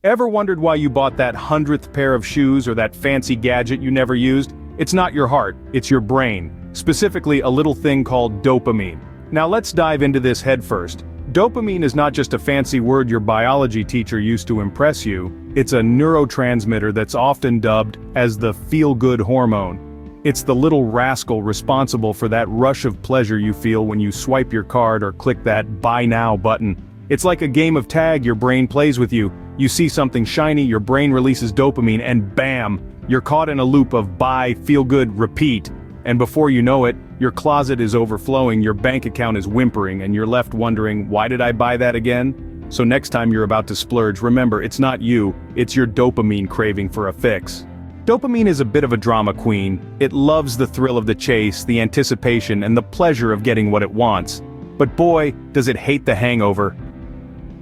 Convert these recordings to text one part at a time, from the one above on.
Ever wondered why you bought that 100th pair of shoes or that fancy gadget you never used? It's not your heart, it's your brain. Specifically, a little thing called dopamine. Now let's dive into this head first. Dopamine is not just a fancy word your biology teacher used to impress you, it's a neurotransmitter that's often dubbed as the feel-good hormone. It's the little rascal responsible for that rush of pleasure you feel when you swipe your card or click that buy now button. It's like a game of tag your brain plays with you. You see something shiny, your brain releases dopamine, and bam! You're caught in a loop of buy, feel good, repeat. And before you know it, your closet is overflowing, your bank account is whimpering, and you're left wondering, why did I buy that again? So next time you're about to splurge, remember, it's not you, it's your dopamine craving for a fix. Dopamine is a bit of a drama queen. It loves the thrill of the chase, the anticipation, and the pleasure of getting what it wants. But boy, does it hate the hangover.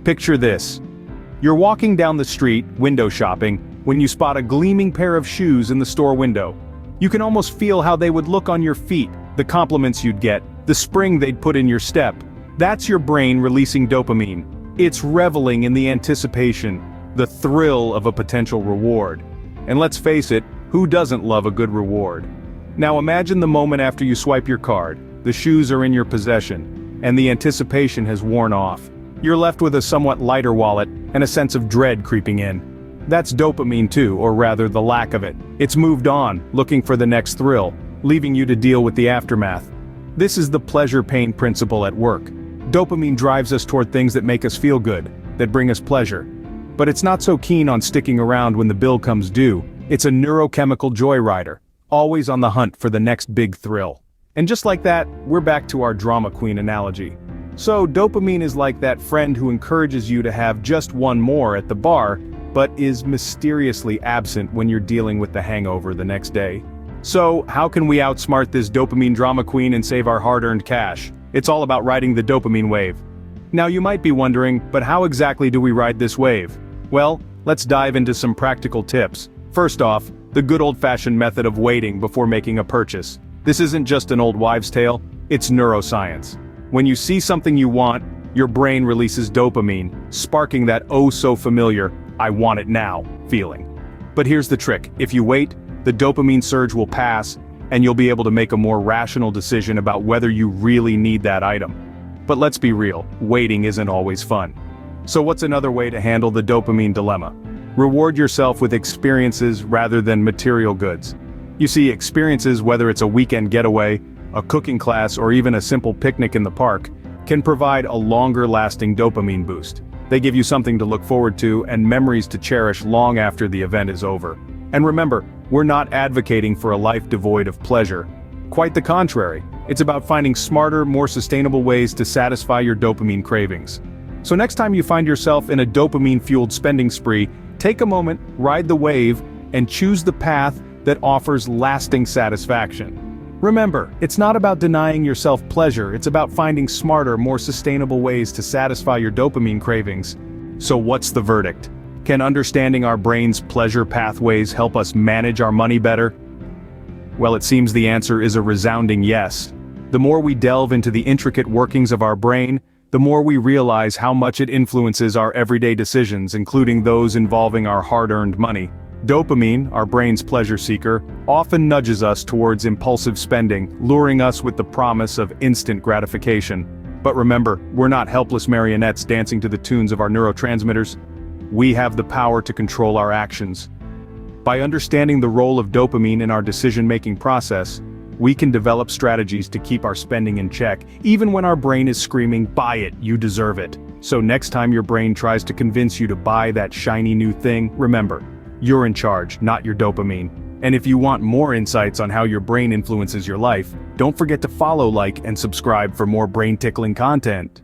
Picture this. You're walking down the street, window shopping, when you spot a gleaming pair of shoes in the store window. You can almost feel how they would look on your feet, the compliments you'd get, the spring they'd put in your step. That's your brain releasing dopamine. It's reveling in the anticipation, the thrill of a potential reward. And let's face it, who doesn't love a good reward? Now imagine the moment after you swipe your card, the shoes are in your possession, and the anticipation has worn off. You're left with a somewhat lighter wallet, and a sense of dread creeping in. That's dopamine too, or rather the lack of it. It's moved on, looking for the next thrill, leaving you to deal with the aftermath. This is the pleasure-pain principle at work. Dopamine drives us toward things that make us feel good, that bring us pleasure. But it's not so keen on sticking around when the bill comes due. It's a neurochemical joyrider, always on the hunt for the next big thrill. And just like that, we're back to our drama queen analogy. So dopamine is like that friend who encourages you to have just one more at the bar, but is mysteriously absent when you're dealing with the hangover the next day. So, how can we outsmart this dopamine drama queen and save our hard-earned cash? It's all about riding the dopamine wave. Now you might be wondering, but how exactly do we ride this wave? Well, let's dive into some practical tips. First off, the good old-fashioned method of waiting before making a purchase. This isn't just an old wives' tale, it's neuroscience. When you see something you want, your brain releases dopamine, sparking that oh-so-familiar, I want it now, feeling. But here's the trick, if you wait, the dopamine surge will pass, and you'll be able to make a more rational decision about whether you really need that item. But let's be real, waiting isn't always fun. So what's another way to handle the dopamine dilemma? Reward yourself with experiences rather than material goods. You see, experiences, whether it's a weekend getaway, a cooking class, or even a simple picnic in the park, can provide a longer-lasting dopamine boost. They give you something to look forward to and memories to cherish long after the event is over. And remember, we're not advocating for a life devoid of pleasure. Quite the contrary, it's about finding smarter, more sustainable ways to satisfy your dopamine cravings. So next time you find yourself in a dopamine-fueled spending spree, take a moment, ride the wave, and choose the path that offers lasting satisfaction. Remember, it's not about denying yourself pleasure, it's about finding smarter, more sustainable ways to satisfy your dopamine cravings. So what's the verdict? Can understanding our brain's pleasure pathways help us manage our money better? Well, it seems the answer is a resounding yes. The more we delve into the intricate workings of our brain, the more we realize how much it influences our everyday decisions, including those involving our hard-earned money. Dopamine, our brain's pleasure seeker, often nudges us towards impulsive spending, luring us with the promise of instant gratification. But remember, we're not helpless marionettes dancing to the tunes of our neurotransmitters. We have the power to control our actions. By understanding the role of dopamine in our decision-making process, we can develop strategies to keep our spending in check, even when our brain is screaming, "Buy it, you deserve it." So next time your brain tries to convince you to buy that shiny new thing, remember, you're in charge, not your dopamine. And if you want more insights on how your brain influences your life, don't forget to follow, like, and subscribe for more brain-tickling content.